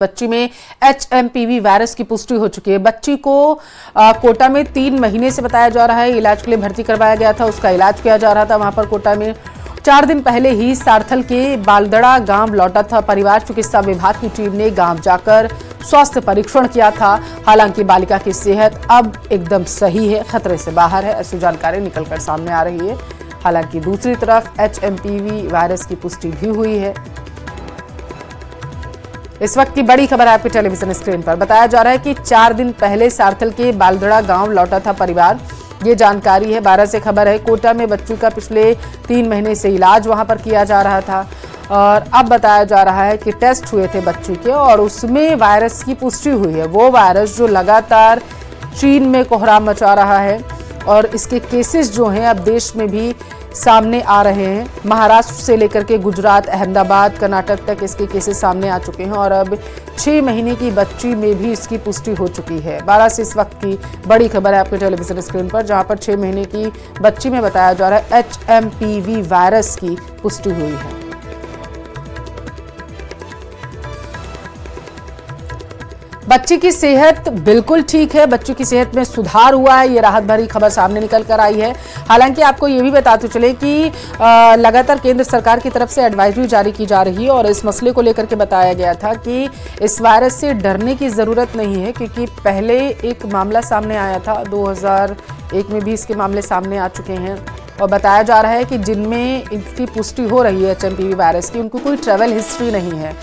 बच्ची में HMPV virus की पुष्टि हो चुकी है। बच्ची को कोटा में 3 महीने से बताया जा रहा है इलाज के लिए भर्ती करवाया गया था, उसका इलाज किया जा रहा था वहां पर कोटा में। 4 दिन पहले ही सारथल के बालदड़ा गांव लौटा था परिवार। चिकित्सा विभाग की टीम ने गांव जाकर स्वास्थ्य परीक्षण किया था। हालांकि बालिका की सेहत अब एकदम सही है, खतरे से बाहर है, ऐसी जानकारी निकलकर सामने आ रही है। हालांकि दूसरी तरफ HMPV वायरस की पुष्टि भी हुई है। इस वक्त की बड़ी खबर आपके टेलीविजन स्क्रीन पर। बताया जा रहा है कि 4 दिन पहले सारथल के बालदड़ा गांव लौटा था परिवार, ये जानकारी है। 12 से खबर है। कोटा में बच्चों का पिछले 3 महीने से इलाज वहां पर किया जा रहा था और अब बताया जा रहा है कि टेस्ट हुए थे बच्ची के और उसमें वायरस की पुष्टि हुई है। वो वायरस जो लगातार चीन में कोहराम मचा रहा है और इसके केसेस जो हैं अब देश में भी सामने आ रहे हैं। महाराष्ट्र से लेकर के गुजरात, अहमदाबाद, कर्नाटक तक इसके केसेस सामने आ चुके हैं और अब 6 महीने की बच्ची में भी इसकी पुष्टि हो चुकी है। 12 से इस वक्त की बड़ी खबर है आपके टेलीविजन स्क्रीन पर, जहां पर 6 महीने की बच्ची में बताया जा रहा है HMPV वायरस की पुष्टि हुई है। बच्ची की सेहत बिल्कुल ठीक है, बच्ची की सेहत में सुधार हुआ है, ये राहत भरी खबर सामने निकल कर आई है। हालांकि आपको ये भी बताते चले कि लगातार केंद्र सरकार की तरफ से एडवाइजरी जारी की जा रही है और इस मसले को लेकर के बताया गया था कि इस वायरस से डरने की ज़रूरत नहीं है, क्योंकि पहले एक मामला सामने आया था 2001 में भी इसके मामले सामने आ चुके हैं और बताया जा रहा है कि जिनमें इसकी पुष्टि हो रही है HMPV वायरस की, उनको कोई ट्रैवल हिस्ट्री नहीं है।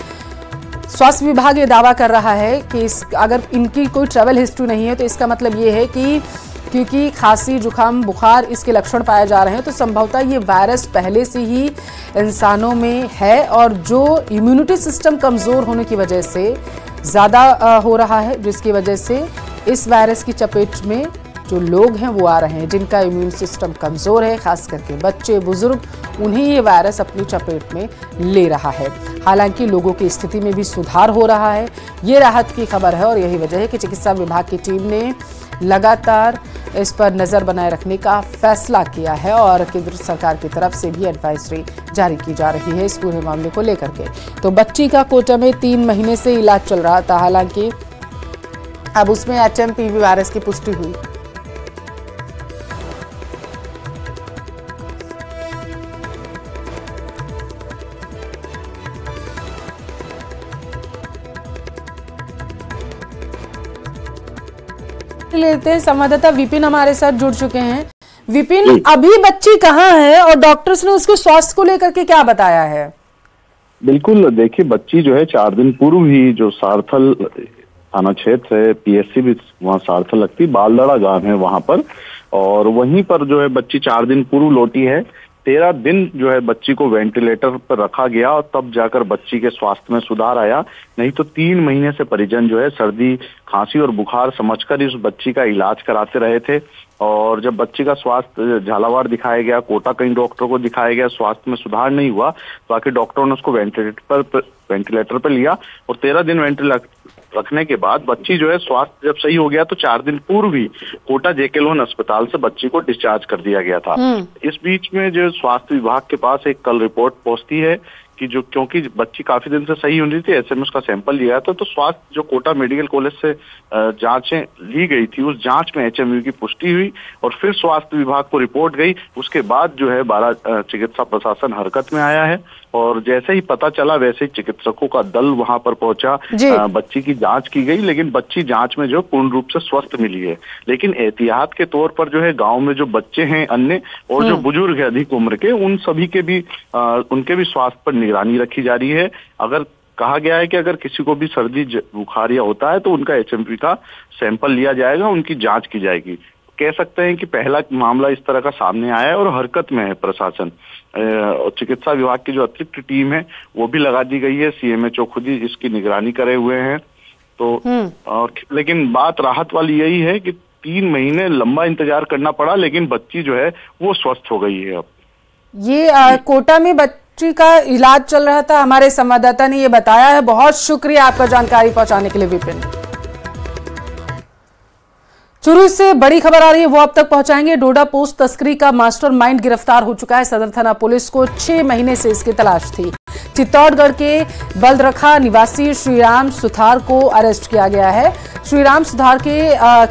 स्वास्थ्य विभाग ये दावा कर रहा है कि अगर इनकी कोई ट्रैवल हिस्ट्री नहीं है तो इसका मतलब ये है कि क्योंकि खांसी, जुकाम, बुखार इसके लक्षण पाए जा रहे हैं तो संभवतः ये वायरस पहले से ही इंसानों में है और जो इम्यूनिटी सिस्टम कमज़ोर होने की वजह से ज़्यादा हो रहा है, जिसकी वजह से इस वायरस की चपेट में जो लोग हैं वो आ रहे हैं जिनका इम्यून सिस्टम कमज़ोर है, खास करके बच्चे, बुजुर्ग, उन्हें ये वायरस अपनी चपेट में ले रहा है। हालांकि लोगों की स्थिति में भी सुधार हो रहा है, ये राहत की खबर है और यही वजह है कि चिकित्सा विभाग की टीम ने लगातार इस पर नज़र बनाए रखने का फैसला किया है और केंद्र सरकार की तरफ से भी एडवाइजरी जारी की जा रही है इस पूरे मामले को लेकर के। तो बच्ची का कोटा में 3 महीने से इलाज चल रहा था, हालांकि अब उसमें HMPV वायरस की पुष्टि हुई। लेते हैं, संवाददाता विपिन हमारे साथ जुड़ चुके हैं। विपिन, अभी बच्ची कहाँ है और डॉक्टर्स ने उसके स्वास्थ्य को लेकर के क्या बताया है? बिल्कुल, देखिए बच्ची जो है 4 दिन पूर्व ही जो सारथल थाना क्षेत्र है, PSC भी वहाँ सारथल लगती, बालदड़ा गांव है वहां पर, और वहीं पर जो है बच्ची 4 दिन पूर्व लौटी है। 13 दिन जो है बच्ची को वेंटिलेटर पर रखा गया और तब जाकर बच्ची के स्वास्थ्य में सुधार आया। नहीं तो 3 महीने से परिजन जो है सर्दी, खांसी और बुखार समझकर इस बच्ची का इलाज कराते रहे थे और जब बच्ची का स्वास्थ्य झालावाड़ दिखाया गया, कोटा कई डॉक्टर को दिखाया गया, स्वास्थ्य में सुधार नहीं हुआ तो आखिर डॉक्टरों ने उसको वेंटिलेटर पर लिया और 13 दिन वेंटिलेटर रखने के बाद बच्ची जो है स्वास्थ्य जब सही हो गया तो 4 दिन पूर्व ही कोटा JK लोन अस्पताल से बच्ची को डिस्चार्ज कर दिया गया था। इस बीच में जो स्वास्थ्य विभाग के पास एक कल रिपोर्ट पहुंचती है कि जो क्योंकि बच्ची काफी दिन से सही होनी थी, SMS का सैंपल लिया था तो स्वास्थ्य जो कोटा मेडिकल कॉलेज से जांचें ली गई थी उस जांच में HMPV की पुष्टि हुई और फिर स्वास्थ्य विभाग को रिपोर्ट गई। उसके बाद जो है 12 चिकित्सा प्रशासन हरकत में आया है और जैसे ही पता चला वैसे ही चिकित्सकों का दल वहां पर पहुंचा, बच्ची की जांच की गई, लेकिन बच्ची जांच में जो पूर्ण रूप से स्वस्थ मिली है। लेकिन एहतियात के तौर पर जो है गांव में जो बच्चे हैं अन्य और जो बुजुर्ग है अधिक उम्र के, उन सभी के भी उनके भी स्वास्थ्य पर निगरानी रखी जा रही है। अगर कहा गया है कि अगर किसी को भी सर्दी बुखार या होता है तो उनका HMPV का सैंपल लिया जाएगा, उनकी जांच की जाएगी। कह सकते हैं कि पहला मामला इस तरह का सामने आया है और हरकत में है प्रशासन। चिकित्सा विभाग की जो अतिरिक्त टीम है वो भी लगा दी गई है, CMHO खुद ही इसकी निगरानी करे हुए हैं। तो और लेकिन बात राहत वाली यही है कि 3 महीने लंबा इंतजार करना पड़ा, लेकिन बच्ची जो है वो स्वस्थ हो गई है। अब ये कोटा में बच्ची का इलाज चल रहा था, हमारे संवाददाता ने ये बताया है। बहुत शुक्रिया आपका जानकारी पहुंचाने के लिए विपिन। चुरू से बड़ी खबर आ रही है, वो अब तक पहुंचाएंगे। डोडा पोस्ट तस्करी का मास्टरमाइंड गिरफ्तार हो चुका है। सदर थाना पुलिस को 6 महीने से इसकी तलाश थी। चित्तौड़गढ़ के बलरखा निवासी श्रीराम सुथार को अरेस्ट किया गया है। श्रीराम सुथार के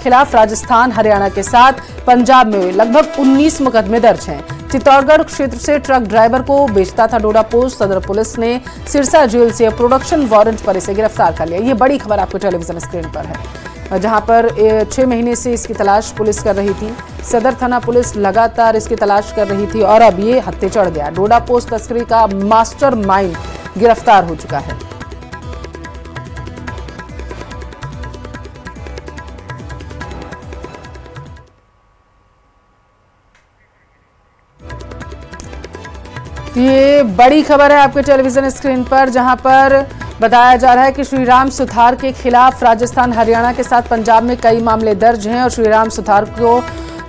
खिलाफ राजस्थान, हरियाणा के साथ पंजाब में लगभग 19 मुकदमे दर्ज हैं। चित्तौड़गढ़ क्षेत्र से ट्रक ड्राइवर को बेचता था डोडा पोस्ट। सदर पुलिस ने सिरसा जेल से प्रोडक्शन वारंट पर इसे गिरफ्तार कर लिया। ये बड़ी खबर आपको टेलीविजन स्क्रीन पर है, जहां पर 6 महीने से इसकी तलाश पुलिस कर रही थी। सदर थाना पुलिस लगातार इसकी तलाश कर रही थी और अब ये हत्थे चढ़ गया। डोडा पोस्ट तस्करी का मास्टरमाइंड गिरफ्तार हो चुका है। ये बड़ी खबर है आपके टेलीविजन स्क्रीन पर, जहां पर बताया जा रहा है कि श्रीराम सुथार के खिलाफ राजस्थान, हरियाणा के साथ पंजाब में कई मामले दर्ज हैं और श्रीराम सुथार को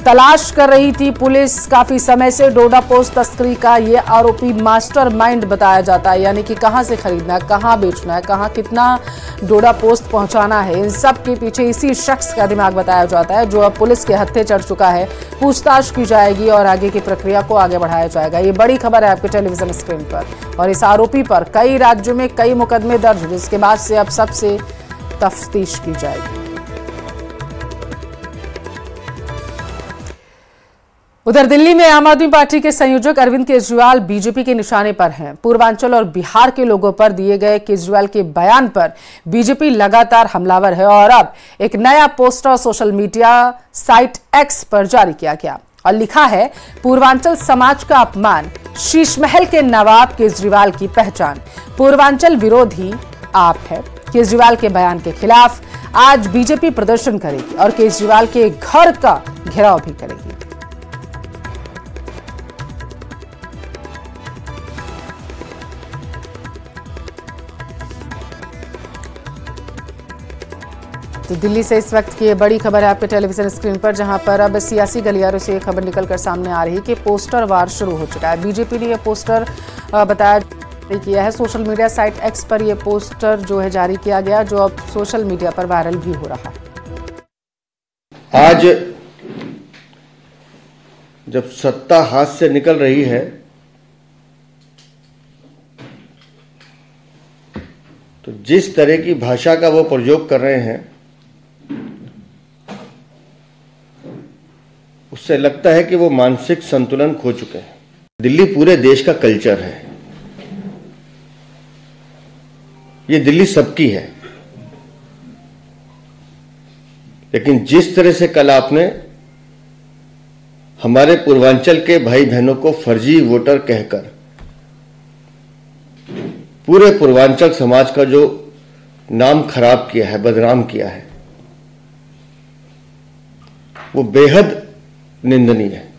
तलाश कर रही थी पुलिस काफी समय से। डोडा पोस्ट तस्करी का ये आरोपी मास्टरमाइंड बताया जाता है, यानी कि कहां से खरीदना है, कहां बेचना है, कहां कितना डोडा पोस्ट पहुंचाना है, इन सब के पीछे इसी शख्स का दिमाग बताया जाता है, जो अब पुलिस के हत्थे चढ़ चुका है। पूछताछ की जाएगी और आगे की प्रक्रिया को आगे बढ़ाया जाएगा। ये बड़ी खबर है आपके टेलीविजन स्क्रीन पर और इस आरोपी पर कई राज्यों में कई मुकदमे दर्ज, जिसके बाद से अब सबसे तफ्तीश की जाएगी। उधर दिल्ली में आम आदमी पार्टी के संयोजक अरविंद केजरीवाल बीजेपी के निशाने पर हैं। पूर्वांचल और बिहार के लोगों पर दिए गए केजरीवाल के बयान पर बीजेपी लगातार हमलावर है और अब एक नया poster social media site x पर जारी किया गया और लिखा है, पूर्वांचल समाज का अपमान, शीश महल के नवाब केजरीवाल की पहचान, पूर्वांचल विरोधी आप है। केजरीवाल के बयान के खिलाफ आज बीजेपी प्रदर्शन करेगी और केजरीवाल के घर का घेराव भी करेगी। तो दिल्ली से इस वक्त की बड़ी खबर है आपके टेलीविजन स्क्रीन पर, जहां पर अब सियासी गलियारों से यह खबर निकलकर सामने आ रही है कि पोस्टर वार शुरू हो चुका है। बीजेपी ने यह पोस्टर बताया किया है। सोशल मीडिया साइट एक्स पर यह पोस्टर जो है जारी किया गया, जो अब सोशल मीडिया पर वायरल भी हो रहा है। आज जब सत्ता हाथ से निकल रही है तो जिस तरह की भाषा का वो प्रयोग कर रहे हैं, उससे लगता है कि वो मानसिक संतुलन खो चुके हैं। दिल्ली पूरे देश का कल्चर है, ये दिल्ली सबकी है, लेकिन जिस तरह से कल आपने हमारे पूर्वांचल के भाई बहनों को फर्जी वोटर कहकर पूरे पूर्वांचल समाज का जो नाम खराब किया है, बदनाम किया है, वो बेहद निंदनीय है।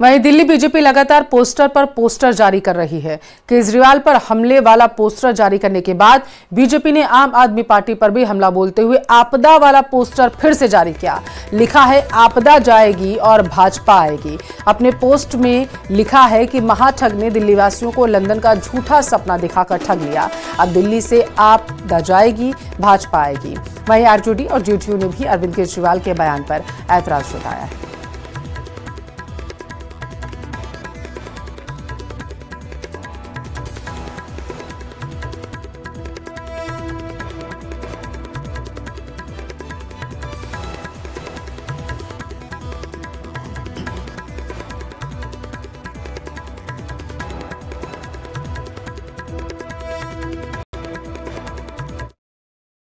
वहीं दिल्ली बीजेपी लगातार पोस्टर पर पोस्टर जारी कर रही है। केजरीवाल पर हमले वाला पोस्टर जारी करने के बाद बीजेपी ने आम आदमी पार्टी पर भी हमला बोलते हुए आपदा वाला पोस्टर फिर से जारी किया। लिखा है, आपदा जाएगी और भाजपा आएगी। अपने पोस्ट में लिखा है कि महाठग ने दिल्ली वासियों को लंदन का झूठा सपना दिखाकर ठग लिया। अब दिल्ली से आपदा जाएगी, भाजपा आएगी। वहीं आरजेडी और जेडीयू ने भी अरविंद केजरीवाल के बयान पर ऐतराज जताया है।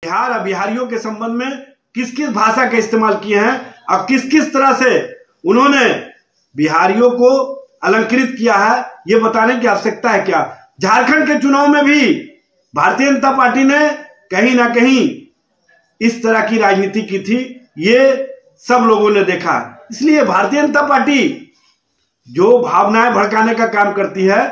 बिहार और बिहारियों के संबंध में किस किस भाषा का इस्तेमाल किए हैं और किस किस तरह से उन्होंने बिहारियों को अलंकृत किया है, ये बताने की आवश्यकता है क्या? झारखंड के चुनाव में भी भारतीय जनता पार्टी ने कहीं ना कहीं इस तरह की राजनीति की थी, ये सब लोगों ने देखा। इसलिए भारतीय जनता पार्टी जो भावनाएं भड़काने का काम करती है,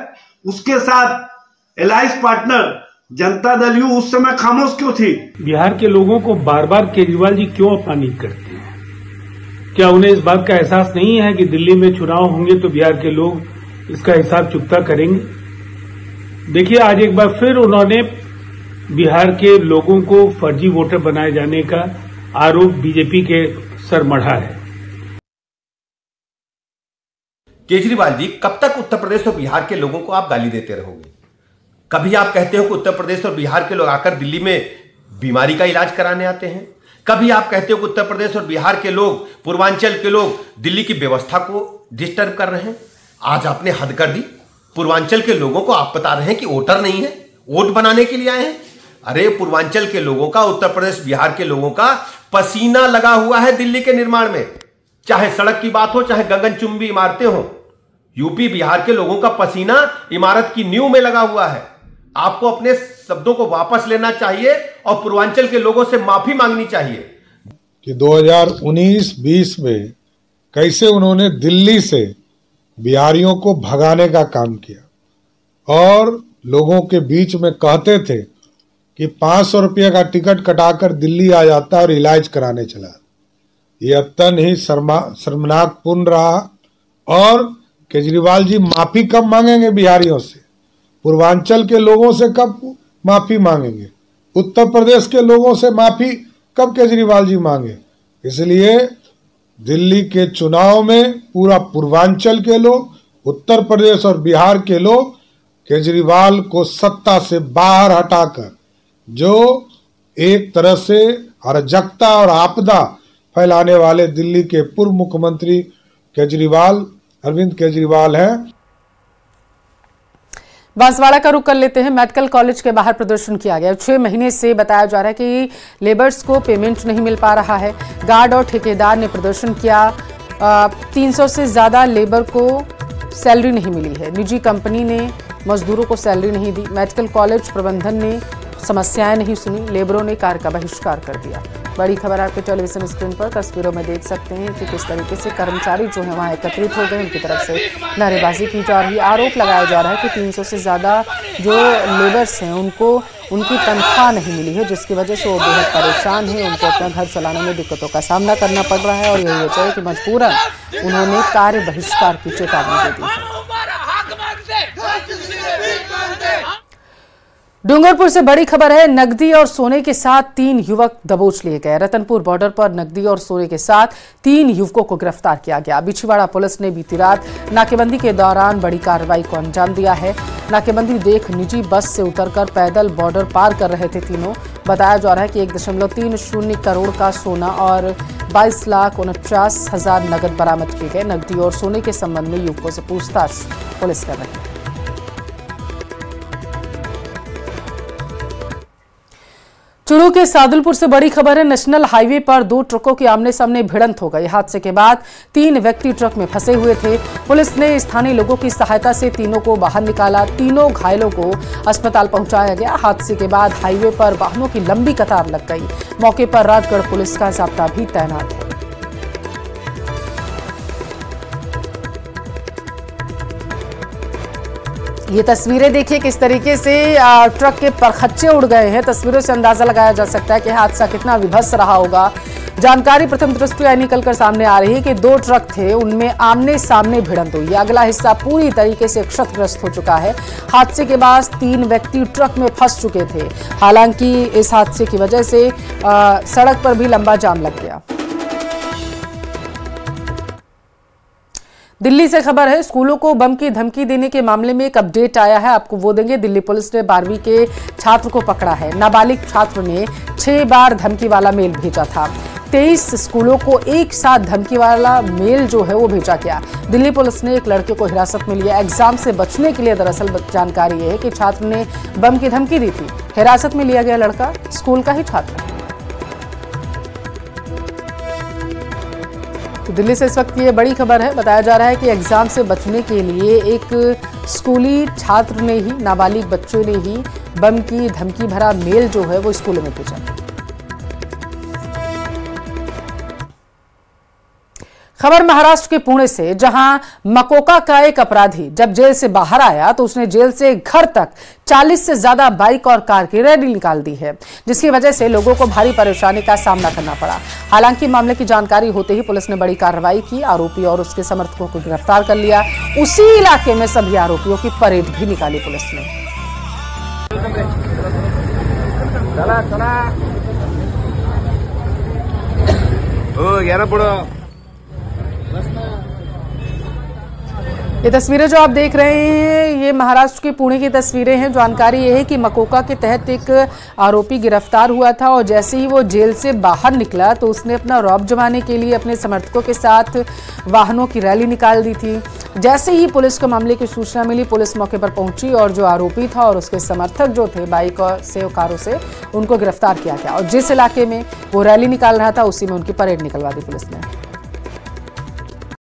उसके साथ Allianz partner Janata Dal you उस समय खामोश क्यों थी? बिहार के लोगों को बार बार केजरीवाल जी क्यों अपमानित करते हैं? क्या उन्हें इस बात का एहसास नहीं है कि दिल्ली में चुनाव होंगे तो बिहार के लोग इसका हिसाब चुकता करेंगे? देखिए, आज एक बार फिर उन्होंने बिहार के लोगों को फर्जी वोटर बनाए जाने का आरोप बीजेपी के सर मढ़ा है। केजरीवाल जी, कब तक उत्तर प्रदेश और बिहार के लोगों को आप गाली देते रहोगे? कभी आप कहते हो कि उत्तर प्रदेश और बिहार के लोग आकर दिल्ली में बीमारी का इलाज कराने आते हैं, कभी आप कहते हो कि उत्तर प्रदेश और बिहार के लोग, पूर्वांचल के लोग दिल्ली की व्यवस्था को डिस्टर्ब कर रहे हैं। आज आपने हद कर दी। पूर्वांचल के लोगों को आप बता रहे हैं कि वोटर नहीं है, वोट बनाने के लिए आए हैं। अरे पूर्वांचल के लोगों का, उत्तर प्रदेश बिहार के लोगों का पसीना लगा हुआ है दिल्ली के निर्माण में, चाहे सड़क की बात हो, चाहे गगनचुंबी इमारतें हो। यूपी बिहार के लोगों का पसीना इमारत की नींव में लगा हुआ है। आपको अपने शब्दों को वापस लेना चाहिए और पूर्वांचल के लोगों से माफी मांगनी चाहिए कि 2019-20 में कैसे उन्होंने दिल्ली से बिहारियों को भगाने का काम किया और लोगों के बीच में कहते थे कि 500 रुपये का टिकट कटाकर दिल्ली आ जाता और इलाज कराने चला। ये अत्यंत ही शर्मनाकपूर्ण रहा। और केजरीवाल जी माफी कब मांगेंगे बिहारियों से? पूर्वांचल के लोगों से कब माफी मांगेंगे? उत्तर प्रदेश के लोगों से माफी कब केजरीवाल जी मांगे? इसलिए दिल्ली के चुनाव में पूरा पूर्वांचल के लोग, उत्तर प्रदेश और बिहार के लोग केजरीवाल को सत्ता से बाहर हटाकर, जो एक तरह से अराजकता और आपदा फैलाने वाले दिल्ली के पूर्व मुख्यमंत्री केजरीवाल, अरविंद केजरीवाल हैं। बांसवाड़ा का रुख कर लेते हैं। मेडिकल कॉलेज के बाहर प्रदर्शन किया गया। 6 महीने से बताया जा रहा है कि लेबर्स को पेमेंट नहीं मिल पा रहा है। गार्ड और ठेकेदार ने प्रदर्शन किया। 300 से ज्यादा लेबर को सैलरी नहीं मिली है। निजी कंपनी ने मजदूरों को सैलरी नहीं दी। मेडिकल कॉलेज प्रबंधन ने समस्याएं नहीं सुनी। लेबरों ने कार्य का बहिष्कार कर दिया। बड़ी खबर आपके टेलीविजन स्क्रीन पर तस्वीरों में देख सकते हैं कि किस तरीके से कर्मचारी जो है वहां एकत्रित हो गए, उनकी तरफ से नारेबाजी की जा रही है। आरोप लगाया जा रहा है कि 300 से ज़्यादा जो लेबर्स हैं उनको उनकी तनख्वाह नहीं मिली है, जिसकी वजह से वो बेहद परेशान हैं। उनको अपना घर चलाने में दिक्कतों का सामना करना पड़ रहा है और यही वजह है कि मजबूरन उन्होंने कार्य बहिष्कार की चेतावनी दे दी है। डूंगरपुर से बड़ी खबर है। नकदी और सोने के साथ 3 युवक दबोच लिए गए। रतनपुर बॉर्डर पर नकदी और सोने के साथ 3 युवकों को गिरफ्तार किया गया। बिछवाड़ा पुलिस ने बीती रात नाकेबंदी के दौरान बड़ी कार्रवाई को अंजाम दिया है। नाकेबंदी देख निजी बस से उतरकर पैदल बॉर्डर पार कर रहे थे तीनों। बताया जा रहा है कि 1.30 करोड़ का सोना और 22,49,000 नकद बरामद किए गए। नकदी और सोने के संबंध में युवकों से पूछताछ पुलिस कर रही है। चूरू के सादुलपुर से बड़ी खबर है। नेशनल हाईवे पर 2 ट्रकों की आमने सामने भिड़ंत हो गई। हादसे के बाद 3 व्यक्ति ट्रक में फंसे हुए थे। पुलिस ने स्थानीय लोगों की सहायता से तीनों को बाहर निकाला। तीनों घायलों को अस्पताल पहुंचाया गया। हादसे के बाद हाईवे पर वाहनों की लंबी कतार लग गई। मौके पर राजगढ़ पुलिस का जाब्ता भी तैनात है। ये तस्वीरें देखिए किस तरीके से ट्रक के परखच्चे उड़ गए हैं। तस्वीरों से अंदाजा लगाया जा सकता है कि हादसा कितना विभत्स रहा होगा। जानकारी प्रथम दृष्टया निकलकर सामने आ रही है कि 2 ट्रक थे, उनमें आमने सामने भिड़ंत हुई। अगला हिस्सा पूरी तरीके से क्षतिग्रस्त हो चुका है। हादसे के बाद 3 व्यक्ति ट्रक में फंस चुके थे। हालांकि इस हादसे की वजह से सड़क पर भी लंबा जाम लग गया। दिल्ली से खबर है। स्कूलों को बम की धमकी देने के मामले में एक अपडेट आया है, आपको वो देंगे। दिल्ली पुलिस ने 12वीं के छात्र को पकड़ा है। नाबालिग छात्र ने 6 बार धमकी वाला मेल भेजा था। 23 स्कूलों को एक साथ धमकी वाला मेल जो है वो भेजा गया। दिल्ली पुलिस ने एक लड़के को हिरासत में लिया। एग्जाम से बचने के लिए दरअसल जानकारी ये है कि छात्र ने बम की धमकी दी थी। हिरासत में लिया गया लड़का स्कूल का ही छात्र है। तो दिल्ली से इस वक्त ये बड़ी खबर है। बताया जा रहा है कि एग्जाम से बचने के लिए एक स्कूली छात्र ने ही, नाबालिग बच्चों ने ही बम की धमकी भरा मेल जो है वो स्कूल में भेजा। खबर महाराष्ट्र के पुणे से, जहां मकोका का एक अपराधी जब जेल से बाहर आया तो उसने जेल से घर तक 40 से ज्यादा बाइक और कार की रैली निकाल दी है, जिसकी वजह से लोगों को भारी परेशानी का सामना करना पड़ा। हालांकि मामले की जानकारी होते ही पुलिस ने बड़ी कार्रवाई की। आरोपी और उसके समर्थकों को गिरफ्तार कर लिया। उसी इलाके में सभी आरोपियों की परेड भी निकाली पुलिस ने। ये तस्वीरें जो आप देख रहे हैं ये महाराष्ट्र के पुणे की तस्वीरें हैं। जानकारी ये है कि मकोका के तहत एक आरोपी गिरफ्तार हुआ था और जैसे ही वो जेल से बाहर निकला तो उसने अपना रौब जमाने के लिए अपने समर्थकों के साथ वाहनों की रैली निकाल दी थी। जैसे ही पुलिस को मामले की सूचना मिली, पुलिस मौके पर पहुंची और जो आरोपी था और उसके समर्थक जो थे बाइक से कारों से, उनको गिरफ्तार किया गया और जिस इलाके में वो रैली निकाल रहा था उसी में उनकी परेड निकलवा दी पुलिस ने।